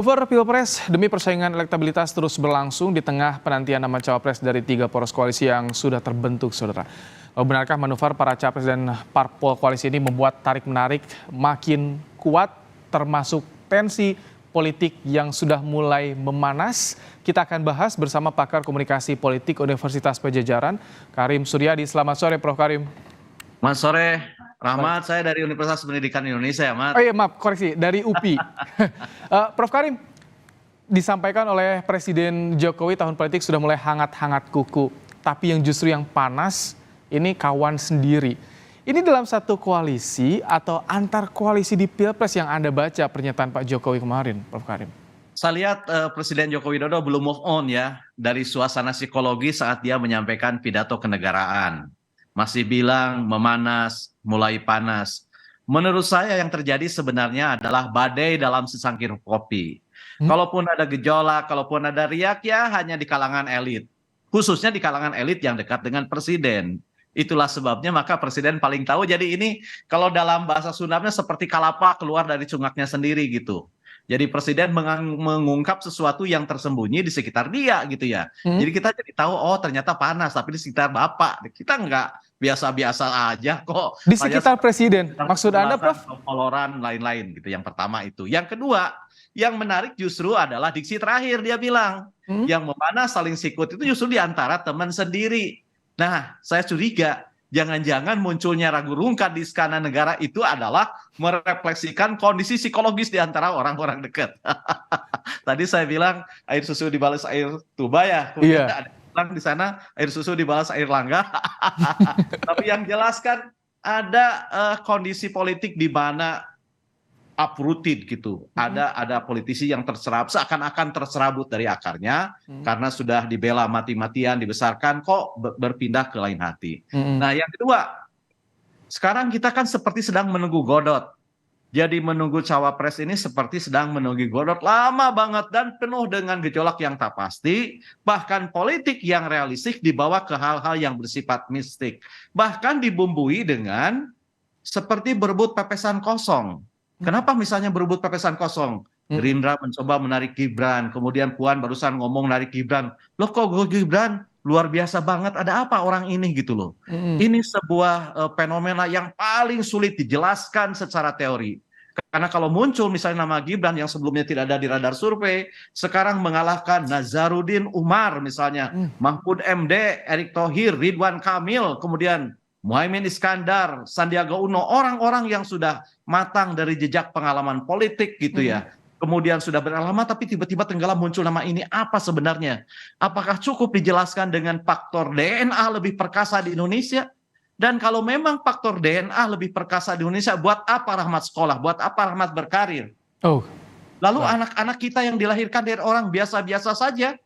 Over Pilpres demi persaingan elektabilitas terus berlangsung di tengah penantian nama cawapres dari 3 poros koalisi yang sudah terbentuk, saudara. Benarkah manuver para capres dan parpol koalisi ini membuat tarik-menarik makin kuat, termasuk tensi politik yang sudah mulai memanas? Kita akan bahas bersama pakar komunikasi politik Universitas Padjadjaran, Karim Suryadi. Selamat sore, Prof. Karim. Mas sore, Rahmat, saya dari Universitas Pendidikan Indonesia ya, Mat. Oh iya, maaf, koreksi, dari UPI. Prof. Karim, disampaikan oleh Presiden Jokowi tahun politik sudah mulai hangat-hangat kuku. Tapi yang justru yang panas, ini kawan sendiri. Ini dalam satu koalisi atau antar koalisi di Pilpres yang Anda baca pernyataan Pak Jokowi kemarin, Prof. Karim? Saya lihat Presiden Joko Widodo belum move on ya dari suasana psikologi saat dia menyampaikan pidato kenegaraan. Masih bilang memanas, mulai panas. Menurut saya yang terjadi sebenarnya adalah badai dalam secangkir kopi. Kalaupun ada gejolak, kalaupun ada riak ya hanya di kalangan elit. Khususnya di kalangan elit yang dekat dengan presiden. Itulah sebabnya maka presiden paling tahu. Jadi ini kalau dalam bahasa Sundanya seperti kalapa keluar dari cungaknya sendiri gitu. Jadi presiden mengungkap sesuatu yang tersembunyi di sekitar dia gitu ya. Jadi kita jadi tahu oh ternyata panas tapi di sekitar Bapak. Kita enggak biasa-biasa aja kok. Di sekitar presiden. Maksud Anda, Prof? Koloran lain-lain gitu. Yang pertama itu. Yang kedua, yang menarik justru adalah diksi terakhir dia bilang. Yang memanas saling sikut itu justru di antara teman sendiri. Nah, saya curiga jangan-jangan munculnya ragu rungkat di skala negara itu adalah merefleksikan kondisi psikologis di antara orang-orang dekat. Tadi saya bilang air susu dibalas air tuba ya. Kemudian ada bilang di sana air susu dibalas air langga. Tapi yang jelas kan ada kondisi politik di mana uprooted gitu. Ada politisi yang seakan-akan terserabut dari akarnya karena sudah dibela mati-matian, dibesarkan kok berpindah ke lain hati. Nah, yang kedua, sekarang kita kan seperti sedang menunggu Godot. Jadi menunggu cawapres ini seperti sedang menunggu Godot lama banget dan penuh dengan gejolak yang tak pasti, bahkan politik yang realistik dibawa ke hal-hal yang bersifat mistik. Bahkan dibumbui dengan seperti berebut pepesan kosong. Kenapa misalnya berebut pepesan kosong? Gerindra mencoba menarik Gibran, kemudian Puan barusan ngomong narik Gibran. Loh kok Gibran? Luar biasa banget, ada apa orang ini gitu loh. Ini sebuah fenomena yang paling sulit dijelaskan secara teori. Karena kalau muncul misalnya nama Gibran yang sebelumnya tidak ada di radar survei, sekarang mengalahkan Nazarudin Umar misalnya, Mahfud MD, Erick Thohir, Ridwan Kamil, kemudian Muhaimin Iskandar, Sandiaga Uno, orang-orang yang sudah matang dari jejak pengalaman politik gitu ya. Kemudian sudah berlama tapi tiba-tiba tenggelam muncul nama ini, apa sebenarnya? Apakah cukup dijelaskan dengan faktor DNA lebih perkasa di Indonesia? Dan kalau memang faktor DNA lebih perkasa di Indonesia, buat apa Rahmat sekolah? Buat apa Rahmat berkarir? Lalu anak-anak kita yang dilahirkan dari orang biasa-biasa saja,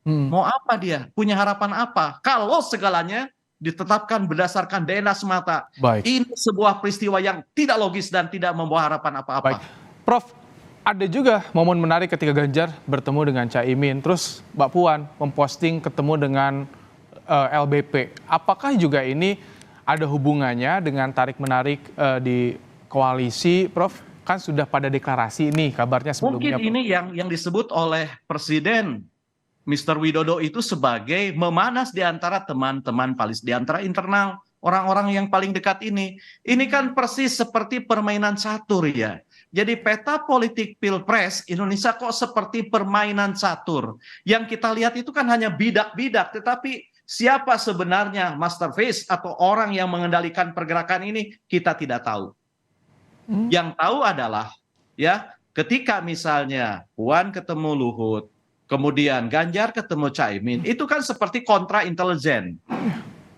mau apa dia? Punya harapan apa? Kalau segalanya ditetapkan berdasarkan DNA semata. Ini sebuah peristiwa yang tidak logis dan tidak membawa harapan apa-apa. Prof, ada juga momen menarik ketika Ganjar bertemu dengan Caimin, terus Mbak Puan memposting ketemu dengan LBP. Apakah juga ini ada hubungannya dengan tarik-menarik di koalisi, Prof? Kan sudah pada deklarasi ini kabarnya sebelumnya. Mungkin ini yang disebut oleh Presiden Mr. Widodo itu sebagai memanas di antara teman-teman di antara internal orang-orang yang paling dekat ini. Ini kan persis seperti permainan catur ya. Jadi peta politik Pilpres Indonesia kok seperti permainan catur. Yang kita lihat itu kan hanya bidak-bidak, tetapi siapa sebenarnya masterpiece atau orang yang mengendalikan pergerakan ini kita tidak tahu. Yang tahu adalah ya ketika misalnya Puan ketemu Luhut, kemudian Ganjar ketemu Caimin, itu kan seperti kontra intelijen.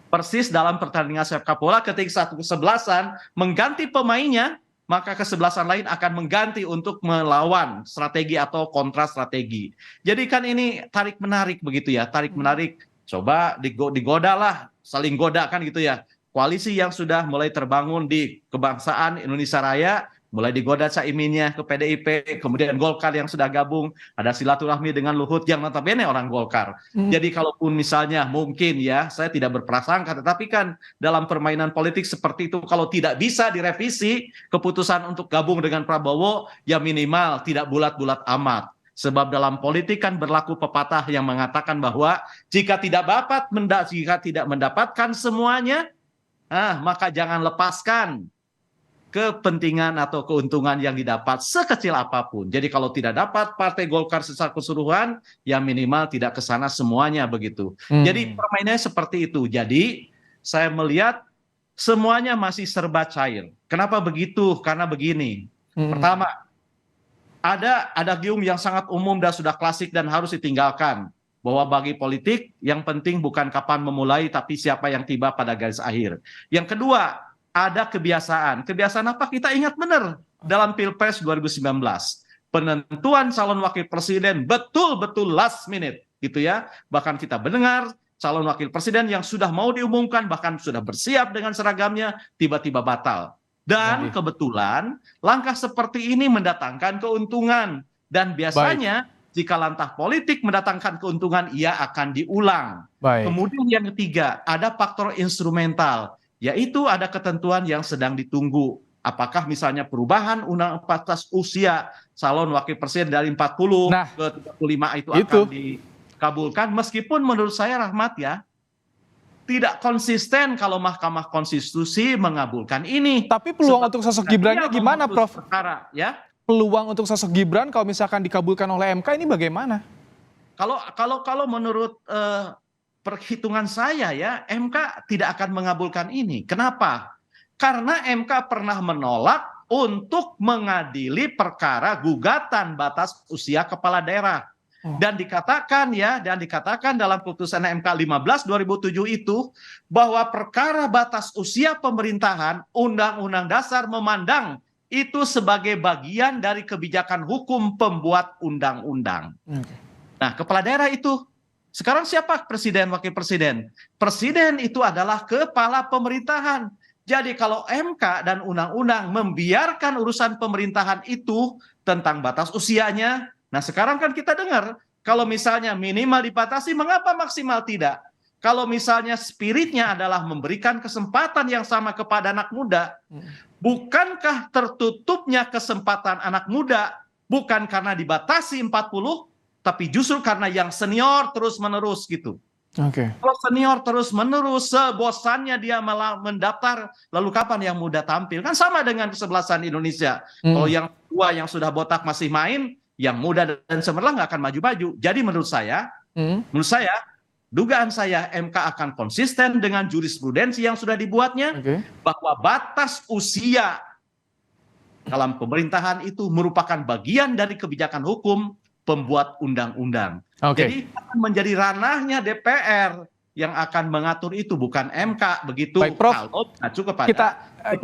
Persis dalam pertandingan sepak bola ketika satu kesebelasan mengganti pemainnya, maka kesebelasan lain akan mengganti untuk melawan strategi atau kontra strategi. Jadi kan ini tarik-menarik begitu ya, tarik-menarik. Coba digoda lah, saling goda kan gitu ya. Koalisi yang sudah mulai terbangun di kebangsaan Indonesia Raya, mulai digoda Caiminnya ke PDIP, kemudian Golkar yang sudah gabung, ada silaturahmi dengan Luhut yang notabene orang Golkar. Jadi kalaupun misalnya mungkin ya, saya tidak berprasangka, tetapi kan dalam permainan politik seperti itu, kalau tidak bisa direvisi keputusan untuk gabung dengan Prabowo, ya minimal tidak bulat-bulat amat. Sebab dalam politik kan berlaku pepatah yang mengatakan bahwa jika tidak mendapatkan semuanya, maka jangan lepaskan kepentingan atau keuntungan yang didapat sekecil apapun. Jadi kalau tidak dapat Partai Golkar secara keseluruhan, ya minimal tidak ke sana semuanya begitu. Jadi permainannya seperti itu. Jadi saya melihat semuanya masih serba cair. Kenapa begitu? Karena begini. Pertama, ada adagium yang sangat umum dan sudah klasik dan harus ditinggalkan. Bahwa bagi politik yang penting bukan kapan memulai tapi siapa yang tiba pada garis akhir. Yang kedua, ada kebiasaan. Kebiasaan apa? Kita ingat benar dalam Pilpres 2019. Penentuan calon wakil presiden betul-betul last minute gitu ya. Bahkan kita mendengar calon wakil presiden yang sudah mau diumumkan bahkan sudah bersiap dengan seragamnya tiba-tiba batal. Dan kebetulan langkah seperti ini mendatangkan keuntungan. Dan biasanya jika langkah politik mendatangkan keuntungan, ia akan diulang. Kemudian yang ketiga, ada faktor instrumental, yaitu ada ketentuan yang sedang ditunggu. Apakah misalnya perubahan undang batas usia calon wakil presiden dari 40 ke 35 itu akan dikabulkan. Meskipun menurut saya Rahmat ya, tidak konsisten kalau Mahkamah Konstitusi mengabulkan ini. Tapi peluang untuk sosok Gibrannya gimana, Prof? Ya? Peluang untuk sosok Gibran kalau misalkan dikabulkan oleh MK ini bagaimana? Kalau menurut perhitungan saya ya, MK tidak akan mengabulkan ini. Kenapa? Karena MK pernah menolak untuk mengadili perkara gugatan batas usia kepala daerah. Dan dikatakan dalam putusan MK 15 2007 itu bahwa perkara batas usia pemerintahan Undang-Undang Dasar memandang itu sebagai bagian dari kebijakan hukum pembuat undang-undang. Nah, kepala daerah itu sekarang siapa presiden, wakil presiden? Presiden itu adalah kepala pemerintahan. Jadi kalau MK dan undang-undang membiarkan urusan pemerintahan itu tentang batas usianya, nah sekarang kan kita dengar, kalau misalnya minimal dibatasi, mengapa maksimal tidak? Kalau misalnya spiritnya adalah memberikan kesempatan yang sama kepada anak muda, bukankah tertutupnya kesempatan anak muda bukan karena dibatasi 40, tapi justru karena yang senior terus-menerus gitu. Kalau senior terus-menerus, sebosannya dia malah mendaftar, lalu kapan yang muda tampil? Kan sama dengan kesebelasan Indonesia. Kalau yang tua yang sudah botak masih main, yang muda dan cemerlang nggak akan maju-maju. Jadi menurut saya, dugaan saya MK akan konsisten dengan jurisprudensi yang sudah dibuatnya, bahwa batas usia dalam pemerintahan itu merupakan bagian dari kebijakan hukum pembuat undang-undang. Jadi akan menjadi ranahnya DPR yang akan mengatur itu, bukan MK begitu. Baik, Prof. Kalau mengacu kepada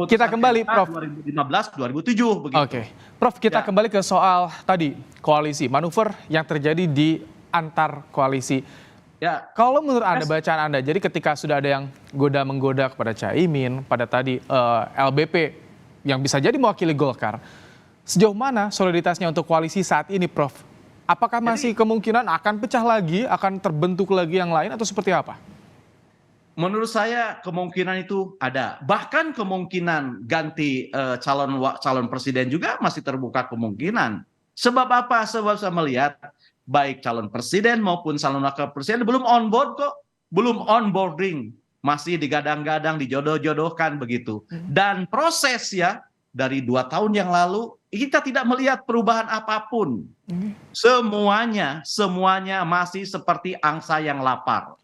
kita kembali, Prof. 2015-2007 begitu. Prof, kita kembali ke soal tadi koalisi, manuver yang terjadi di antar koalisi. Ya, kalau menurut Anda, bacaan Anda, jadi ketika sudah ada yang menggoda kepada Caimin, pada tadi LBP yang bisa jadi mewakili Golkar, sejauh mana soliditasnya untuk koalisi saat ini, Prof? Apakah masih kemungkinan akan pecah lagi, akan terbentuk lagi yang lain, atau seperti apa? Menurut saya kemungkinan itu ada. Bahkan kemungkinan ganti calon presiden juga masih terbuka kemungkinan. Sebab apa? Sebab saya melihat baik calon presiden maupun calon wakil presiden belum on board kok. Belum onboarding. Masih digadang-gadang, dijodoh-jodohkan begitu. Dan proses ya, dari 2 tahun yang lalu, kita tidak melihat perubahan apapun. Semuanya masih seperti angsa yang lapar.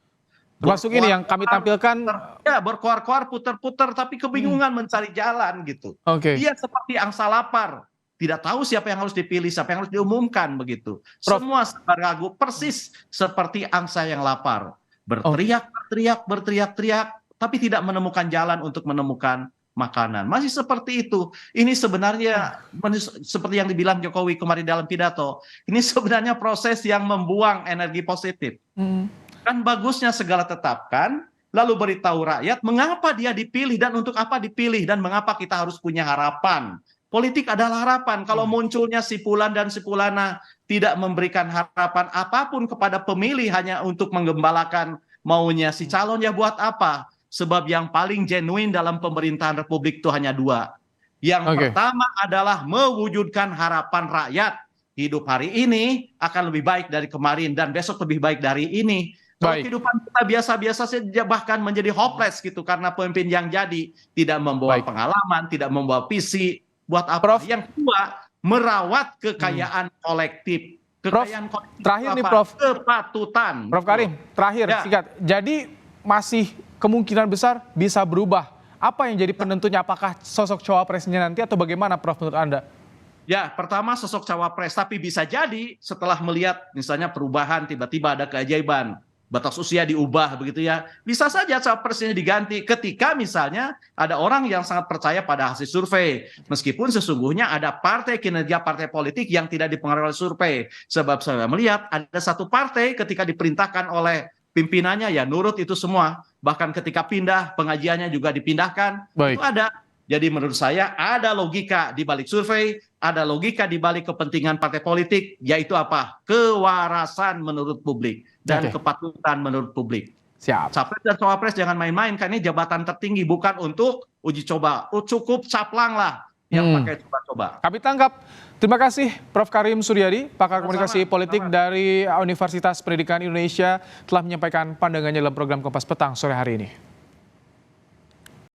Termasuk ini yang kami tampilkan. Ya, berkoar-koar, putar-putar, tapi kebingungan mencari jalan gitu. Dia seperti angsa lapar. Tidak tahu siapa yang harus dipilih, siapa yang harus diumumkan begitu. Prof. Semua ragu, persis seperti angsa yang lapar. Berteriak, tapi tidak menemukan jalan untuk menemukan makanan. Masih seperti itu. Ini sebenarnya seperti yang dibilang Jokowi kemarin dalam pidato. Ini sebenarnya proses yang membuang energi positif. Kan bagusnya segala tetapkan, lalu beritahu rakyat mengapa dia dipilih dan untuk apa dipilih dan mengapa kita harus punya harapan. Politik adalah harapan. Kalau munculnya si Fulan dan si Fulana tidak memberikan harapan apapun kepada pemilih hanya untuk menggembalakan maunya si calon, ya buat apa? Sebab yang paling genuine dalam pemerintahan Republik itu hanya 2. Yang pertama adalah mewujudkan harapan rakyat. hidup hari ini akan lebih baik dari kemarin dan besok lebih baik dari ini. Kalau Baik. kehidupan kita biasa-biasa saja bahkan menjadi hopeless gitu karena pemimpin yang jadi tidak membawa Baik. pengalaman, tidak membawa visi, buat apa? Prof. Yang kedua, merawat kekayaan kolektif. Prof, Kekayaan kolektif terakhir itu nih, apa? Prof. Kepatutan. Prof Karim, terakhir Ya. singkat. Jadi masih kemungkinan besar bisa berubah. Apa yang jadi penentunya? Apakah sosok cawapresnya nanti atau bagaimana, Prof, menurut Anda? Ya, pertama sosok cawapres, tapi bisa jadi setelah melihat misalnya perubahan tiba-tiba ada keajaiban, batas usia diubah begitu ya. Bisa saja cawapresnya diganti ketika misalnya ada orang yang sangat percaya pada hasil survei. Meskipun sesungguhnya ada partai kinerja partai politik yang tidak dipengaruhi oleh survei. Sebab saya melihat ada satu partai ketika diperintahkan oleh pimpinannya ya nurut itu semua. Bahkan ketika pindah pengajiannya juga dipindahkan. Baik. Itu ada. Jadi menurut saya ada logika di balik survei, ada logika di balik kepentingan partai politik, yaitu apa? Kewarasan menurut publik dan Oke. kepatutan menurut publik. Siap. Capres dan cawapres jangan main-main, karena ini jabatan tertinggi, bukan untuk uji coba. Cukup caplang lah yang pakai coba-coba. Kami tangkap. Terima kasih Prof. Karim Suryadi, pakar Sama-sama, komunikasi politik sama-sama. dari Universitas Pendidikan Indonesia telah menyampaikan pandangannya dalam program Kompas Petang sore hari ini.